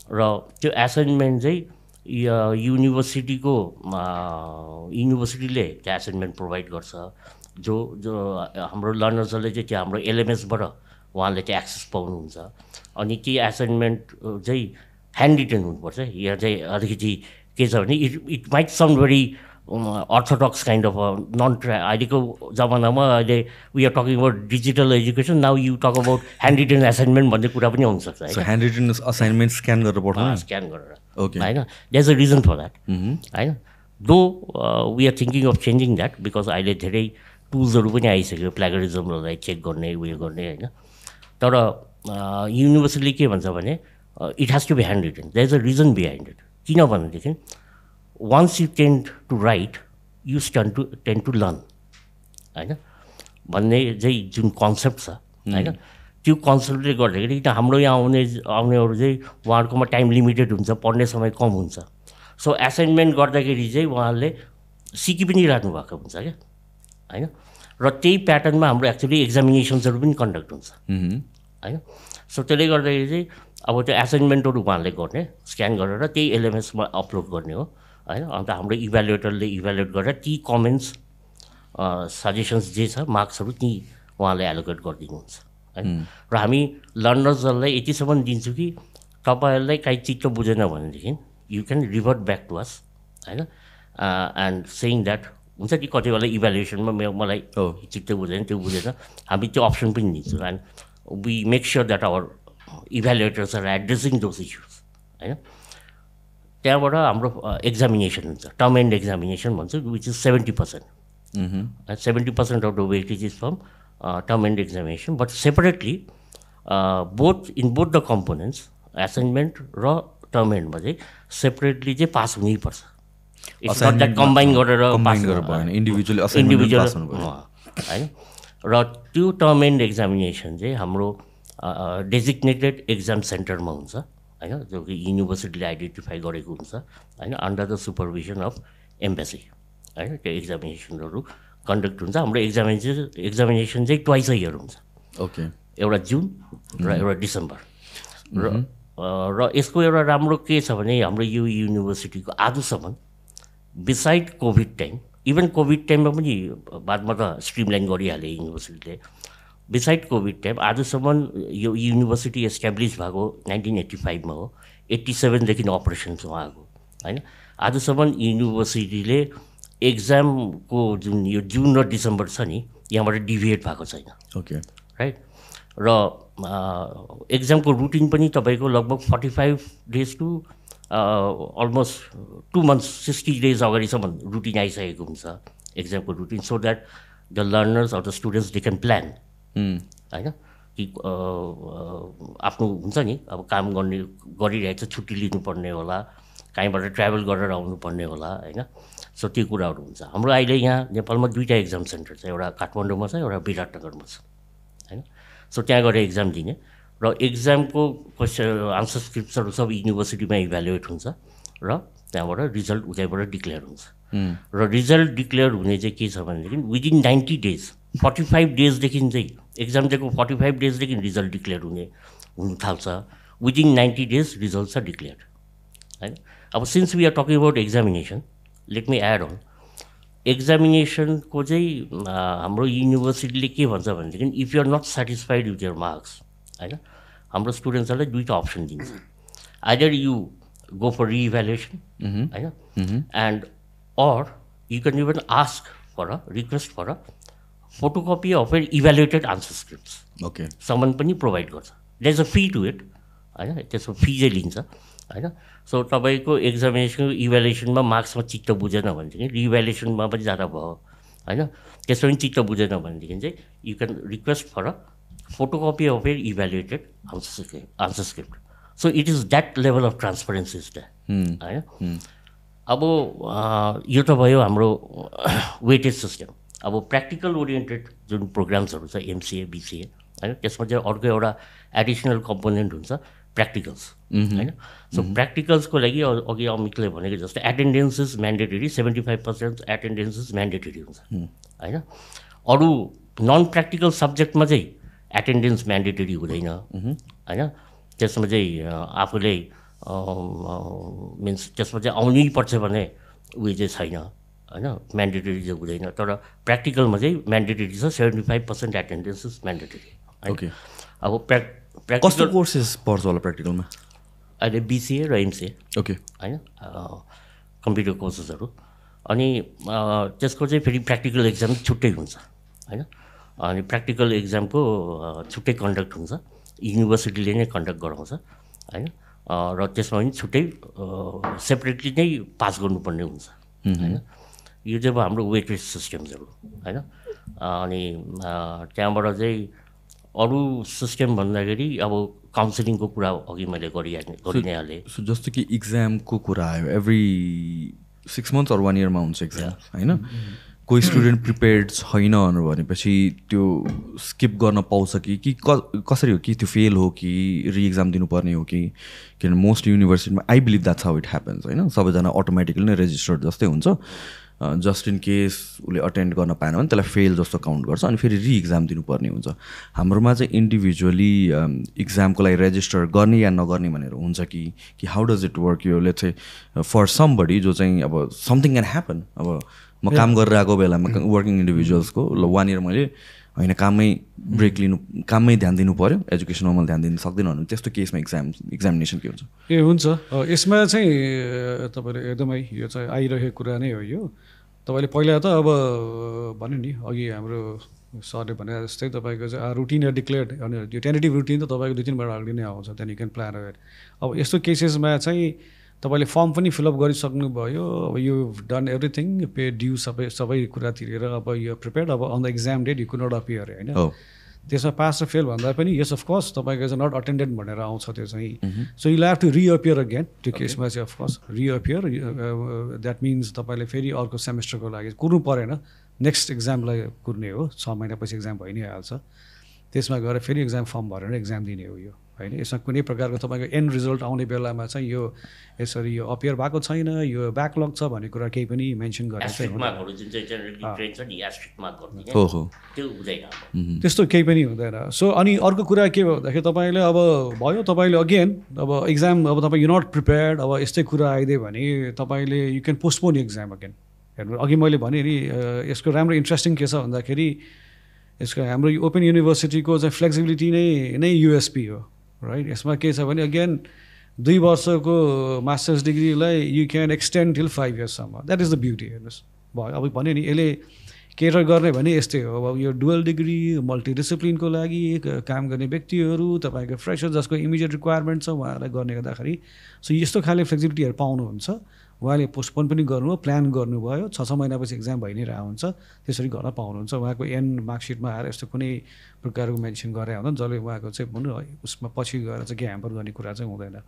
र त्यो एसाइनमेन्ट चाहिँ युनिभर्सिटीले त्यो एसाइनमेन्ट प्रोभाइड गर्छ जो हाम्रो लर्नर्सहरूले चाहिँ त्यो हाम्रो एलएमएसबाट उहाँले चाहिँ एक्सेस पाउनुहुन्छ अनि ती एसाइनमेन्ट चाहिँ ह्यान्ड रिटन हुनुपर्छ यहाँ चाहिँ अलिकति के छ भने it might sound very orthodox kind of अहिलेको जमानामा अहिले we are talking about digital education now you talk about handwritten assignment भन्ने कुरा पनि आउनसक्छ ह्यान्ड रिटन असाइनमेन्ट स्क्यान गरेर पठाउनु स्क्यान गरेर ओके होइन there is a reason for that होइन though we are thinking of changing that because अहिले धेरै टुल्सहरू पनि आइसक्यो प्ल्यागरिजमहरूलाई चेक गर्ने उयो गर्ने होइन तर युनिभर्सिटीले के भन्छ भने it has to be handwritten there is a reason behind it किनभनेदेखि once you tend to write you tend to learn हैन भन्ने चाहिँ जुन कन्सेप्ट छ हैन त्यो कन्सेप्टले गर्दाखेरि त हाम्रो यहाँ आउनेहरू चाहिँ उहाँहरूकोमा टाइम लिमिटेड हुन्छ पढ्ने समय कम हुन्छ सो एसाइनमेन्ट गर्दाखेरि चाहिँ उहाँहरूले सिकि पनि राख्नु भएको हुन्छ क्या हैन र त्यही प्याटर्नमा हाम्रो एक्चुअली एक्जामिनेसन्सहरू पनि कन्डक्ट हुन्छ हैन सो त्यसले गर्दाखेरि चाहिँ अब त्यो एसाइनमेन्टहरू उहाँहरूले गर्ने स्क्यान गरेर त्यही एलएमएसमा अपलोड गर्ने हो होइन अन्त हाम्रो इभ्यालुएटरले इभ्यालुएट गरेर ती कमेन्ट्स सजेसन्स जे छ मार्क्सहरू ती उहाँले एलोकेट गरिदिनुहुन्छ होइन र हामी लर्नर्सहरूलाई यतिसम्म दिन्छौँ कि तपाईँहरूलाई काहीँ चित्त बुझेन भनेदेखि you can revert back to us होइन एन्ड सेइङ द्याट हुन्छ कि कति बेला इभ्यालुएसनमा मलाई चित्त बुझेन त्यो बुझेन हामी त्यो अप्सन पनि दिन्छौँ and we make sure that our evaluators are addressing those issues होइन त्यहाँबाट हाम्रो एक्जामिनेसन हुन्छ टर्म एन्ड एक्जामिनेसन भन्छ which is 70% 70% of the weightage is from term end examination but separately in both the components assignment र term एन्डमा चाहिँ separately चाहिँ pass हुनैपर्छ इट्स नट द्याट कम्बाइन गरेर इन्डिभिजुअल होइन र त्यो टर्म एन्ड एक्जामिनेसन चाहिँ हाम्रो डेजिग्नेटेड एक्जाम सेन्टरमा हुन्छ होइन जो कि युनिभर्सिटीले आइडेन्टिफाई गरेको हुन्छ होइन under the supervision of embassy होइन त्यो एक्जामिनेसनहरू कन्डक्ट हुन्छ हाम्रो एक्जामिनेसन चाहिँ ट्वाइस अ इयर हुन्छ ओके एउटा जुन र एउटा डिसेम्बर र यसको एउटा राम्रो के छ भने हाम्रो यो युनिभर्सिटीको आजसम्म beside covid time even covid टाइममा पनि बादमा त स्ट्रिमलाइन गरिहाले युनिभर्सिटीले बिसाइड कोभिड टाइम आजसम्म यो युनिभर्सिटी एस्टाब्लिस भएको 1985मा हो 87देखि अपरेसन छ उहाँको होइन आजसम्म युनिभर्सिटीले एक्जामको जुन यो जुन र डिसेम्बर छ नि यहाँबाट डिभिएट भएको छैन ओके राइट र एक्जामको रुटिन पनि तपाईँको लगभग 45 days to almost 2 months 60 days अगाडिसम्म रुटिन आइसकेको हुन्छ एक्जामको routine so that the learners or the students they can plan होइन कि आफ्नो हुन्छ नि अब काम गरिरहेको छ छुट्टी लिनुपर्ने होला कहीँबाट ट्राभल गरेर आउनुपर्ने होला होइन सो त्यो कुराहरू हुन्छ हाम्रो अहिले यहाँ नेपालमा 2टा एक्जाम सेन्टर छ एउटा काठमाडौँमा छ एउटा विराटनगरमा छ होइन सो त्यहाँ गएर एक्जाम दिने र एक्जामको क्वेसन आन्सर स्क्रिप्ट्सहरू सब युनिभर्सिटीमा इभ्यालुएट हुन्छ र त्यहाँबाट रिजल्ट उतैबाट डिक्लेयर हुन्छ र रिजल्ट डिक्लेयर हुने चाहिँ के छ भनेदेखि विदिन 90 days 45 डेजदेखि चाहिँ एक्जाम दिएको 45 डेजदेखि रिजल्ट डिक्लेयर हुनु थाल्छ विदिन 90 days रिजल्ट छ डिक्लेयर होइन अब since we are talking about examination let me add on एक्जामिनेसनको चाहिँ हाम्रो युनिभर्सिटीले के भन्छ भनेदेखि if you are not satisfied with your marks होइन हाम्रो स्टुडेन्ट्सहरूलाई 2टा अप्सन दिन्छ either you go for reevaluation होइन and or you can even ask for a request for a photocopy of a evaluated answer scripts okay सम्म पनि provide गर्छ there is a fee to it होइन त्यसको fee चाहिँ लिन्छ होइन so तपाईँको एक्जामिनेसनको इभ्यालुएसनमा मार्क्समा चित्त बुझेन भनेदेखि रिइभ्यालुएसनमा पनि जाँदा भयो होइन त्यसमा पनि चित्त बुझेन भनेदेखि चाहिँ you can request for a photocopy of a evaluated answer script so it is that level of transparency is that होइन अब यो त भयो हाम्रो वेटेज सिस्टम अब प्र्याक्टिकल ओरिएन्टेड जुन प्रोग्राम्सहरू छ एमसिए बिसिए होइन त्यसमा चाहिँ अर्को एउटा एडिसनल कम्पोनेन्ट हुन्छ प्र्याक्टिकल्स होइन सो प्र्याक्टिकल्सको लागि अघि अमितले भनेको जस्तो attendance is mandatory 75% attendance is mandatory हुन्छ होइन अरू नन प्र्याक्टिकल सब्जेक्टमा चाहिँ एटेन्डेन्स म्यान्डेटरी हुँदैन होइन त्यसमा चाहिँ आफूले मिन्स त्यसमा चाहिँ आउनै पर्छ भने उयो चाहिँ छैन होइन, म्यान्डेटरी चाहिँ हुँदैन। तर प्र्याक्टिकलमा चाहिँ म्यान्डेटरी छ, 75% एटेन्डेन्स इज म्यान्डेटरी। ओके, अब कस्तो प्र्याक्टिकल कोर्सेस पर्छ होला प्र्याक्टिकलमा? अहिले BCA र MCA ओके, होइन, कम्प्युटर कोर्सेसहरू। अनि त्यसको चाहिँ फेरि प्र्याक्टिकल एक्जाम छुट्टै हुन्छ होइन। अनि प्र्याक्टिकल एक्जामको छुट्टै कन्डक्ट हुन्छ, युनिभर्सिटीले नै कन्डक्ट गराउँछ होइन। र त्यसमा पनि छुट्टै सेपरेटली नै पास गर्नुपर्ने हुन्छ होइन। यो चाहिँ अब हाम्रो वेटेज सिस्टम्सहरू होइन। अनि त्यहाँबाट चाहिँ अरू सिस्टम भन्दाखेरि अब काउन्सिलिङको कुरा अघि मैले गरि नै हालेँ। सो जस्तो कि इक्जामको कुरा आयो, एभ्री 6 months or 1 year हुन्छ इक्जाम होइन। कोही स्टुडेन्ट प्रिपेयर्ड छैन भनेपछि त्यो स्किप गर्न पाउँछ कि कसरी हो? कि त्यो फेल हो कि रिएक्जाम दिनुपर्ने हो कि? किनभने मोस्ट युनिभर्सिटीमा I believe that's how it happens होइन। सबैजना अटोमेटिकली नै रेजिस्टर्ड जस्तै हुन्छ, जस्ट इन केस उसले अटेन्ड गर्न पाएन भने त्यसलाई फेल जस्तो काउन्ट गर्छ अनि फेरि रिएक्जाम दिनुपर्ने हुन्छ। हाम्रोमा चाहिँ इन्डिभिजुअली इक्जामको लागि रेजिस्टर गर्ने या नगर्ने भनेर हुन्छ कि how does it work? Yo let's say for somebody जो चाहिँ अब समथिङ क्यान ह्यापन, अब म काम गरेर आएको बेलामा वर्किङ इन्डिभिजुअल्सको ल 1 year मैले होइन काममै ब्रेक लिनु, काममै ध्यान दिनु पऱ्यो, एजुकेसनमा मैले ध्यान दिनु सक्दिनँ भने त्यस्तो केसमा एक्जामिनेसन के हुन्छ? हुन्छ यसमा चाहिँ तपाईँले एकदमै यो चाहिँ आइरहेको कुरा नै हो। यो तपाईँले पहिला त अब भन्यो नि अघि हाम्रो सरले भने जस्तै तपाईँको चाहिँ रुटिन या डिक्लेयर्ड अनि यो टेन्टेटिभ रुटिन त तपाईँको 2-3 वर्ष अगाडि नै आउँछ, त्यहाँदेखि यु क्यान प्लान अहेड। अब यस्तो केसेसमा चाहिँ तपाईँले फर्म पनि फिलअप गरिसक्नु भयो, अब you done everything, pay due सबै कुरा तिरेर अब यो प्रिपेयर्ड, अब on the exam date you could not appear होइन। त्यसमा पास र फेल भन्दा पनि यस अफकोर्स तपाईँको चाहिँ नट अटेन्डेड भनेर आउँछ त्यो चाहिँ। So you have to reappear again. त्यो केसमा चाहिँ अफकोर्स रिअपियर, द्याट मिन्स तपाईँले फेरि अर्को सेमेस्टरको लागि कुर्नु परेन, नेक्स्ट एक्जामलाई कुर्ने हो। 6 महिनापछि एक्जाम भइ नै हाल्छ, त्यसमा गएर फेरि एक्जाम फर्म भरेर एक्जाम दिने हो यो होइन। यसमा कुनै प्रकारको तपाईँको एन्ड रिजल्ट आउने बेलामा चाहिँ यो यसरी यो अपियर भएको छैन, यो ब्याकलग छ भन्ने कुरा केही पनि मेन्सन गरेको छैन। त्यस्तो केही पनि हुँदैन। सो अनि अर्को कुरा के हो भन्दाखेरि तपाईँले अब भयो, तपाईँले अगेन अब एक्जाम अब तपाईँ यु नट प्रिपेयर्ड, अब यस्तै कुरा आइदियो भने तपाईँले you can postpone exam again. हेर्नु अघि मैले भने नि यसको राम्रो इन्ट्रेस्टिङ के छ भन्दाखेरि यसको हाम्रो ओपन युनिभर्सिटीको चाहिँ फ्लेक्सिबिलिटी नै युएसपी हो राइट। यसमा के छ भने अगेन 2 वर्षको मास्टर्स डिग्रीलाई यु क्यान एक्सटेन्ड टिल 5 yearsसम्म, द्याट इज द ब्युटी। हेर्नुहोस् भयो, अब भन्यो नि यसले केटर गर्ने भने यस्तै हो। अब यो डुअल डिग्री मल्टिडिसिप्लिनको लागि काम गर्ने व्यक्तिहरू, तपाईँको फ्रेसर जसको इमिडिएट रिक्वायरमेन्ट छ उहाँहरूलाई गर्ने गर्दाखेरि सो यस्तो खाले फ्लेक्सिबिलिटीहरू पाउनुहुन्छ। उहाँले पोस्टपोन पनि गर्नुभयो, प्लान गर्नुभयो, 6 महिनापछि एक्जाम भइ नै रहेको हुन्छ, त्यसरी गर्न पाउनुहुन्छ। उहाँको एन्ड मार्कसिटमा आएर यस्तो कुनै प्रकारको मेन्सन गरे हुँदैन जसले उहाँको चाहिँ भन्नु उसमा पछि गएर चाहिँ के ह्याम्पर गर्ने कुरा चाहिँ हुँदैन।